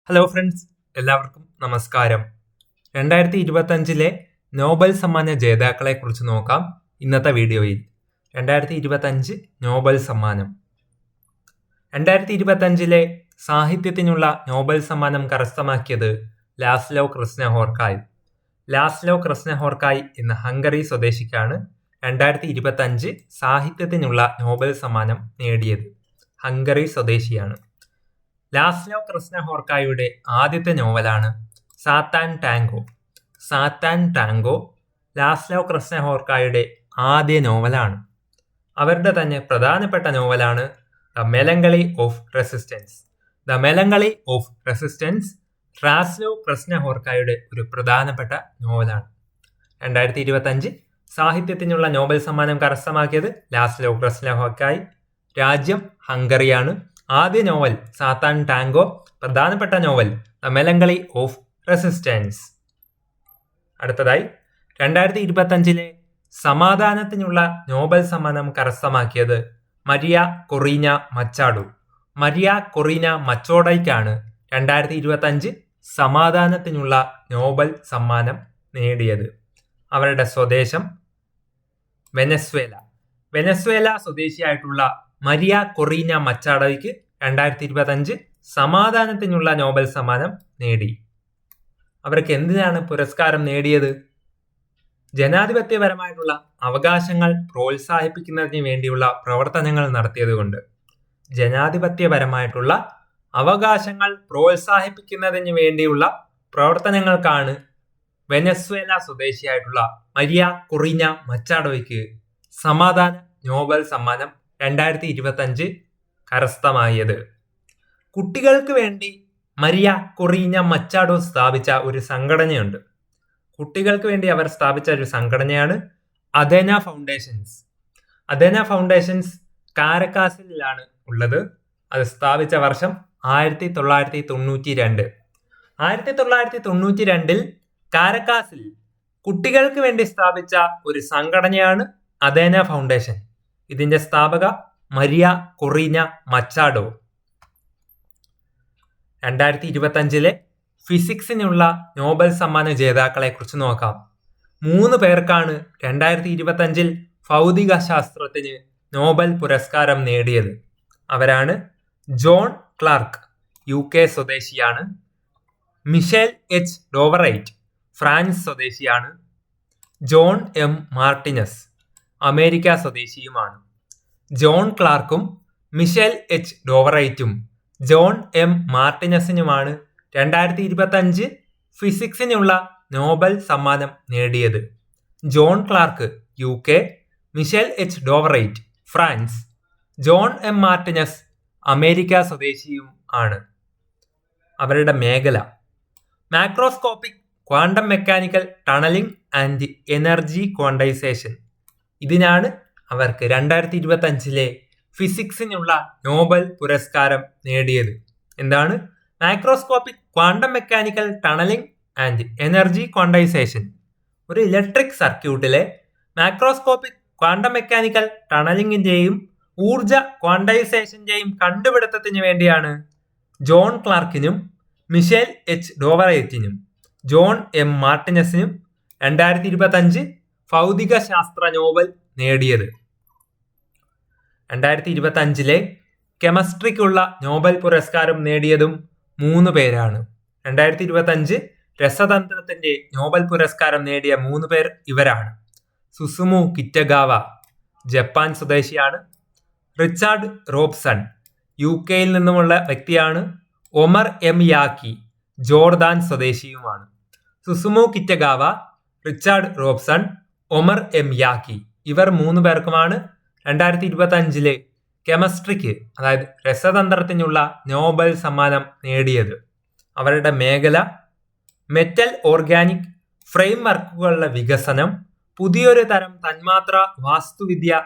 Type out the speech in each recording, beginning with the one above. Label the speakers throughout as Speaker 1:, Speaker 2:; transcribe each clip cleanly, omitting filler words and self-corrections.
Speaker 1: Hello friends, എല്ലാവർക്കും നമസ്കാരം. 2025 Nobel സമ്മാന ജേതാക്കളെ കുറിച്ച് നോക്കാം ഇന്നത്തെ വീഡിയോയിൽ. 2025 നോബൽ സമ്മാനം. 2025 സാഹിത്യത്തിനുള്ള നോബൽ സമ്മാനം കരസ്ഥമാക്കിയത് ലാസ്ലോ ക്രിസ്നഹോർക്കായ്. ലാസ്ലോ ക്രിസ്നഹോർക്കായ് എന്ന ഹംഗറി സ്വദേശിക്കാണ് 2025 സാഹിത്യത്തിനുള്ള നോബൽ സമ്മാനം നേടിയത്. ഹംഗറി സ്വദേശിയാണ്. ലാസ്ലോ ക്രിസ്നഹോർക്കായുടെ ആദ്യത്തെ നോവലാണ് സാത്താൻ ടാങ്കോ. സാത്താൻ ടാങ്കോ ലാസ്ലോ ക്രിസ്നഹോർക്കായുടെ ആദ്യ നോവലാണ്. അവരുടെ തന്നെ പ്രധാനപ്പെട്ട നോവലാണ് the melancholy of resistance. The melancholy of resistance Laszlo ക്രിസ്നഹോർക്കായുടെ ഒരു പ്രധാനപ്പെട്ട നോവലാണ്. 2025 സാഹിത്യത്തിനുള്ള നോബൽ സമ്മാനം കരസ്ഥമാക്കിയത് ലാസ്ലോ ക്രിസ്നഹോർക്കായ്. രാജ്യം ഹംഗറിയാണ്. ആദ്യ നോവൽ സാത്താൻ ടാങ്കോ, പ്രധാനപ്പെട്ട novel the melancholy of resistance. അടുത്തതായി 2025 സമാധാനത്തിനുള്ള നോബൽ സമ്മാനം കരസ്ഥമാക്കിയത് Maria Corina Machado. Maria Corina മച്ചോഡയ്ക്കാണ് 2025 സമാധാനത്തിനുള്ള നോബൽ സമ്മാനം നേടിയത്. അവരുടെ സ്വദേശം വെനസ്വേല. വെനസ്വേല സ്വദേശിയായിട്ടുള്ള മരിയ കൊറീന മച്ചാഡോയ്ക്ക് 2025 സമാധാനത്തിനുള്ള നോബൽ സമ്മാനം നേടി. അവർക്ക് എന്തിനാണ് പുരസ്കാരം നേടിയത്? ജനാധിപത്യപരമായിട്ടുള്ള അവകാശങ്ങൾ പ്രോത്സാഹിപ്പിക്കുന്നതിന് വേണ്ടിയുള്ള പ്രവർത്തനങ്ങൾ നടത്തിയതുകൊണ്ട്. ജനാധിപത്യപരമായിട്ടുള്ള അവകാശങ്ങൾ പ്രോത്സാഹിപ്പിക്കുന്നതിന് വേണ്ടിയുള്ള പ്രവർത്തനങ്ങൾക്കാണ് വെനസ്വേല സ്വദേശിയായിട്ടുള്ള മരിയ കൊറീന മച്ചാഡോയ്ക്ക് സമാധാന നോബൽ സമ്മാനം 2025 കരസ്ഥമായത്. കുട്ടികൾക്ക് വേണ്ടി മരിയ കൊറീന മച്ചാഡോ സ്ഥാപിച്ച ഒരു സംഘടനയുണ്ട്. കുട്ടികൾക്ക് വേണ്ടി അവർ സ്ഥാപിച്ച ഒരു സംഘടനയാണ് അഥേന ഫൗണ്ടേഷൻസ്. അഥേന ഫൗണ്ടേഷൻസ് കാരക്കാസിലാണ് ഉള്ളത്. അത് സ്ഥാപിച്ച വർഷം 1992. 1992 കാരക്കാസിൽ കുട്ടികൾക്ക് വേണ്ടി സ്ഥാപിച്ച ഒരു സംഘടനയാണ് അഥേന ഫൗണ്ടേഷൻ. ഇതിന്റെ സ്ഥാപക മരിയ കൊറീന മച്ചാഡോ. 2025 ഫിസിക്സിനുള്ള നോബൽ സമ്മാന ജേതാക്കളെ കുറിച്ച് നോക്കാം. 3 പേർക്കാണ് 2025 ഭൗതിക ശാസ്ത്രത്തിന് നോബൽ പുരസ്കാരം നേടിയത്. അവരാണ് ജോൺ ക്ലാർക്ക്, UK സ്വദേശിയാണ്. മിഷേൽ എച്ച് ഡോവറൈറ്റ്, ഫ്രാൻസ് സ്വദേശിയാണ്. ജോൺ M മാർട്ടിനസ്, അമേരിക്ക സ്വദേശിയുമാണ്. ജോൺ ക്ലാർക്കും മിഷേൽ എച്ച് ഡോവറൈറ്റും ജോൺ M മാർട്ടിനസിനുമാണ് 2025 ഫിസിക്സിനുള്ള നോബൽ സമ്മാനം നേടിയത്. John Clarke UK, Michel H Devoret France, John M Martinis America സ്വദേശിയും ആണ്. അവരുടെ മേഖല macroscopic quantum mechanical tunnelling and energy quantisation. ഇതിനാണ് അവർക്ക് 2025 ഫിസിക്സിനുള്ള നോബൽ പുരസ്കാരം നേടിയത്. എന്താണ്? Macroscopic quantum mechanical tunnelling and energy quantisation. ഒരു ഇലക്ട്രിക് സർക്യൂട്ടിലെ മാക്രോസ്കോപ്പിക് ക്വാണ്ടം മെക്കാനിക്കൽ ടണലിംഗിന്റെയും ഊർജ ക്വാണ്ടൈസേഷന്റെയും കണ്ടുപിടുത്തത്തിന് വേണ്ടിയാണ് ജോൺ ക്ലാർക്കിനും മിഷേൽ എച്ച് ഡോവറൈറ്റിനും ജോൺ M മാർട്ടിനസിനും 2025 ഭൗതിക ശാസ്ത്ര നോബൽ നേടിയത്. 2025 കെമിസ്ട്രിക്കുള്ള നോബൽ പുരസ്കാരം നേടിയതും 3 പേരാണ്. 2025 രസതന്ത്രത്തിന്റെ നോബൽ പുരസ്കാരം നേടിയ 3 പേർ ഇവരാണ്. സുസുമു കിറ്റഗാവ, ജപ്പാൻ സ്വദേശിയാണ്. റിച്ചാർഡ് റോബ്സൺ, UK-യിൽ നിന്നുമുള്ള വ്യക്തിയാണ്. ഒമർ M യാക്കി, ജോർദാൻ സ്വദേശിയുമാണ്. Susumu Kitagawa, Richard Robson, Omar M Yaghi, ഇവർ 3 പേർക്കുമാണ് 2025 കെമിസ്ട്രിക്ക്, അതായത് രസതന്ത്രത്തിനുള്ള നോബൽ സമ്മാനം നേടിയത്. അവരുടെ മേഖല മെറ്റൽ ഓർഗാനിക് ഫ്രെയിം വർക്കുകളുടെ വികസനം, പുതിയൊരു തരം തന്മാത്ര വാസ്തുവിദ്യ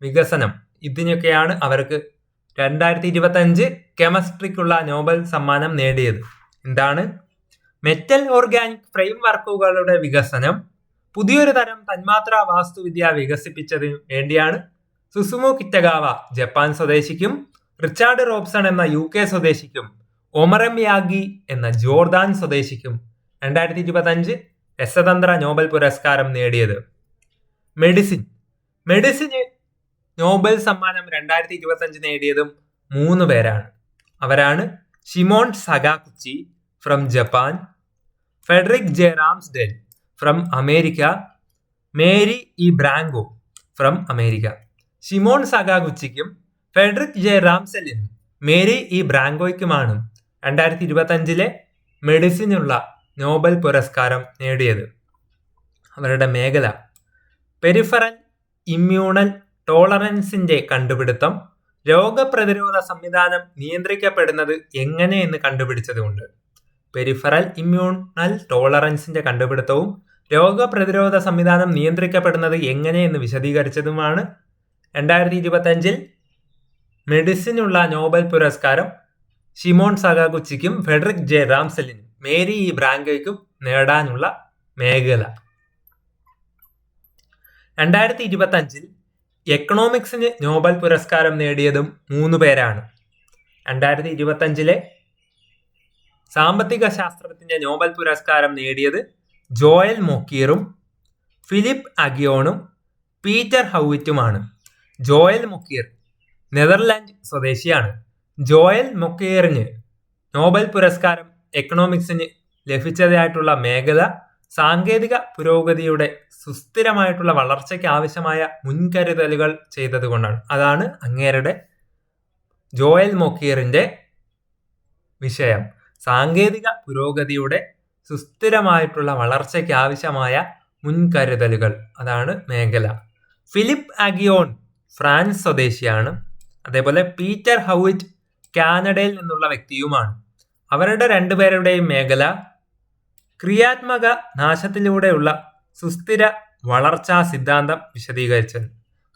Speaker 1: വികസനം, ഇതിനൊക്കെയാണ് അവർക്ക് 2025 കെമിസ്ട്രിക്കുള്ള നോബൽ സമ്മാനം നേടിയത്. എന്താണ്? മെറ്റൽ ഓർഗാനിക് ഫ്രെയിം വർക്കുകളുടെ വികസനം, പുതിയൊരു തരം തന്മാത്ര വാസ്തുവിദ്യ വികസിപ്പിച്ചതിനു വേണ്ടിയാണ് സുസുമു കിറ്റഗാവ ജപ്പാൻ സ്വദേശിക്കും റിച്ചാർഡ് റോബ്സൺ എന്ന UK സ്വദേശിക്കും ഒമറമ്യാഗി എന്ന ജോർദാൻ സ്വദേശിക്കും 2025 രസതന്ത്ര നോബൽ പുരസ്കാരം നേടിയത്. മെഡിസിന് നോബൽ സമ്മാനം 2025 നേടിയതും 3 പേരാണ്. അവരാണ് Shimon Sakaguchi from Japan, Frederick J Ramsdell from America, Mary E Brunkow from America. Shimon സകാഗുച്ചിക്കും ഫെഡറിക് ജെ റാംസെലിനും മേരി ഇ ബ്രാങ്കോയ്ക്കുമാണ് 2025 മെഡിസിനുള്ള നോബൽ പുരസ്കാരം നേടിയത്. അവരുടെ മേഖല പെരിഫറൽ ഇമ്മ്യൂണൽ ടോളറൻസിന്റെ കണ്ടുപിടുത്തം, രോഗപ്രതിരോധ സംവിധാനം നിയന്ത്രിക്കപ്പെടുന്നത് എങ്ങനെയെന്ന് കണ്ടുപിടിച്ചതുകൊണ്ട്. പെരിഫറൽ ഇമ്മ്യൂണൽ ടോളറൻസിന്റെ കണ്ടുപിടുത്തവും രോഗപ്രതിരോധ സംവിധാനം നിയന്ത്രിക്കപ്പെടുന്നത് എങ്ങനെയെന്ന് വിശദീകരിച്ചതുമാണ് 2025 മെഡിസിനുള്ള നോബൽ പുരസ്കാരം ഷിമോൺ സകാഗുച്ചിക്കും ഫെഡറിക് ജെ റാംസെലിനും മേരി ഇ ബ്രാങ്കോയ്ക്കും നേടാനുള്ള മേഖല. 2025 എക്കണോമിക്സിന് നോബൽ പുരസ്കാരം നേടിയതും 3 പേരാണ്. 2025 സാമ്പത്തിക ശാസ്ത്രത്തിന്റെ നോബൽ പുരസ്കാരം നേടിയത് ജോയൽ മൊക്കീറും ഫിലിപ്പ് അഗിയോണും പീറ്റർ ഹൗവിറ്റുമാണ്. ജോയൽ മൊക്കീർ നെതർലാൻഡ് സ്വദേശിയാണ്. ജോയൽ മൊക്കീറിന് നോബൽ പുരസ്കാരം എക്കണോമിക്സിന് ലഭിച്ചതായിട്ടുള്ള മേഖല സാങ്കേതിക പുരോഗതിയുടെ സുസ്ഥിരമായിട്ടുള്ള വളർച്ചയ്ക്ക് ആവശ്യമായ മുൻകരുതലുകൾ ചെയ്തതുകൊണ്ടാണ്. അതാണ് അങ്ങേരുടെ ജോയൽ മൊക്കീറിന്റെ വിഷയം. സാങ്കേതിക പുരോഗതിയുടെ സുസ്ഥിരമായിട്ടുള്ള വളർച്ചയ്ക്ക് ആവശ്യമായ മുൻകരുതലുകൾ, അതാണ് മേഖല. ഫിലിപ്പ് അഗിയോൺ ഫ്രാൻസ് സ്വദേശിയാണ്. അതേപോലെ പീറ്റർ ഹൗവിറ്റ് കാനഡയിൽ നിന്നുള്ള വ്യക്തിയുമാണ്. അവരുടെ 2 പേരുടെയും മേഖല ക്രിയാത്മക നാശത്തിലൂടെയുള്ള സുസ്ഥിര വളർച്ചാ സിദ്ധാന്തം വിശദീകരിച്ചത്.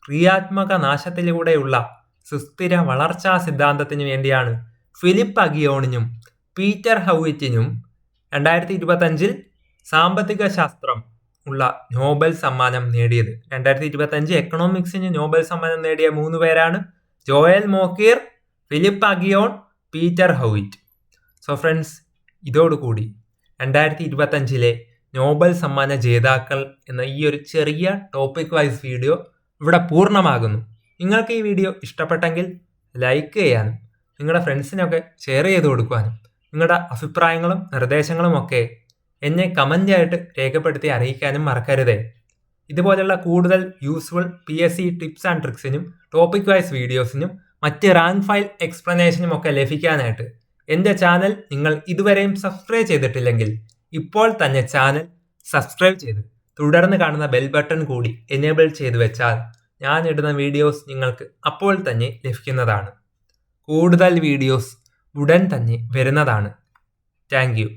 Speaker 1: ക്രിയാത്മക നാശത്തിലൂടെയുള്ള സുസ്ഥിര വളർച്ചാ സിദ്ധാന്തത്തിന് വേണ്ടിയാണ് ഫിലിപ്പ് അഗിയോണിനും പീറ്റർ ഹൗവിറ്റിനും 2025 സാമ്പത്തിക ശാസ്ത്രം ഉള്ള നോബൽ സമ്മാനം നേടിയത്. 2025 എക്കണോമിക്സിന് നോബൽ സമ്മാനം നേടിയ 3 പേരാണ് Joel Mokyr, Philippe Aghion, Peter Howitt. So friends, ഇതോടുകൂടി 2025 നോബൽ സമ്മാന ജേതാക്കൾ എന്ന ഈ ഒരു ചെറിയ ടോപ്പിക് വൈസ് വീഡിയോ ഇവിടെ പൂർണ്ണമാകുന്നു. നിങ്ങൾക്ക് ഈ വീഡിയോ ഇഷ്ടപ്പെട്ടെങ്കിൽ ലൈക്ക് ചെയ്യാനും നിങ്ങളുടെ ഫ്രണ്ട്സിനൊക്കെ ഷെയർ ചെയ്ത് കൊടുക്കുവാനും നിങ്ങളുടെ അഭിപ്രായങ്ങളും നിർദ്ദേശങ്ങളും ഒക്കെ എന്നെ കമൻ്റായിട്ട് രേഖപ്പെടുത്തി അറിയിക്കാനും മറക്കരുതേ. ഇതുപോലുള്ള കൂടുതൽ യൂസ്ഫുൾ PSC ടിപ്സ് ആൻഡ് ട്രിക്സിനും ടോപ്പിക് വൈസ് വീഡിയോസിനും മറ്റ് റാങ്ക് ഫയൽ എക്സ്പ്ലനേഷനും ഒക്കെ ലഭിക്കാനായിട്ട് എൻ്റെ ചാനൽ നിങ്ങൾ ഇതുവരെയും സബ്സ്ക്രൈബ് ചെയ്തിട്ടില്ലെങ്കിൽ ഇപ്പോൾ തന്നെ ചാനൽ സബ്സ്ക്രൈബ് ചെയ്ത് തുടർന്ന് കാണുന്ന ബെൽ ബട്ടൺ കൂടി എനേബിൾ ചെയ്ത് വെച്ചാൽ ഞാൻ ഇടുന്ന വീഡിയോസ് നിങ്ങൾക്ക് അപ്പോൾ തന്നെ ലഭിക്കുന്നതാണ്. കൂടുതൽ വീഡിയോസ് ഉടൻ തന്നെ വരുന്നതാണ്. Thank you.